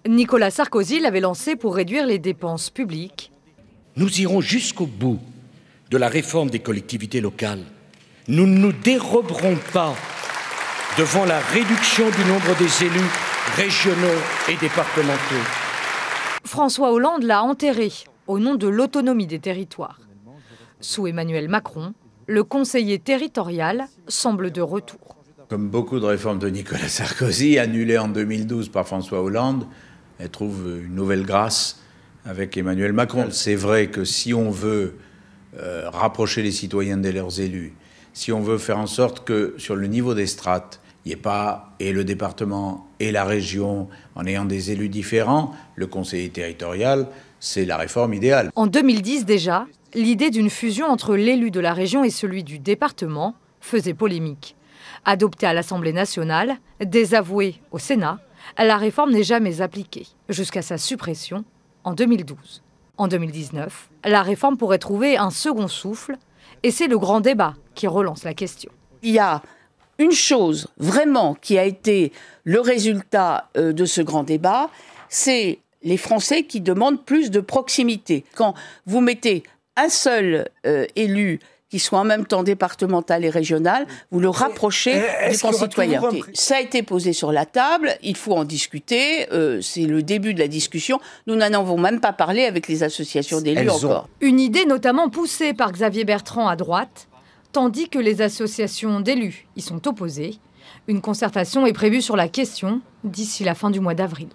Nicolas Sarkozy l'avait lancé pour réduire les dépenses publiques. Nous irons jusqu'au bout de la réforme des collectivités locales. Nous ne nous déroberons pas devant la réduction du nombre des élus régionaux et départementaux. François Hollande l'a enterré au nom de l'autonomie des territoires. Sous Emmanuel Macron, le conseiller territorial semble de retour. Comme beaucoup de réformes de Nicolas Sarkozy, annulées en 2012 par François Hollande, elle trouve une nouvelle grâce avec Emmanuel Macron. C'est vrai que si on veut rapprocher les citoyens de leurs élus, si on veut faire en sorte que sur le niveau des strates, il n'y ait pas et le département et la région en ayant des élus différents, le conseiller territorial, c'est la réforme idéale. En 2010 déjà, l'idée d'une fusion entre l'élu de la région et celui du département faisait polémique. Adoptée à l'Assemblée nationale, désavouée au Sénat, la réforme n'est jamais appliquée, jusqu'à sa suppression en 2012. En 2019, la réforme pourrait trouver un second souffle, et c'est le grand débat qui relance la question. Il y a une chose vraiment qui a été le résultat de ce grand débat, c'est les Français qui demandent plus de proximité. Quand vous mettez un seul élu qui soit en même temps départemental et régional, vous le rapprochez des concitoyens. Ça a été posé sur la table, il faut en discuter, c'est le début de la discussion. Nous n'en avons même pas parlé avec les associations d'élus encore. Une idée notamment poussée par Xavier Bertrand à droite, tandis que les associations d'élus y sont opposées. Une concertation est prévue sur la question d'ici la fin du mois d'avril.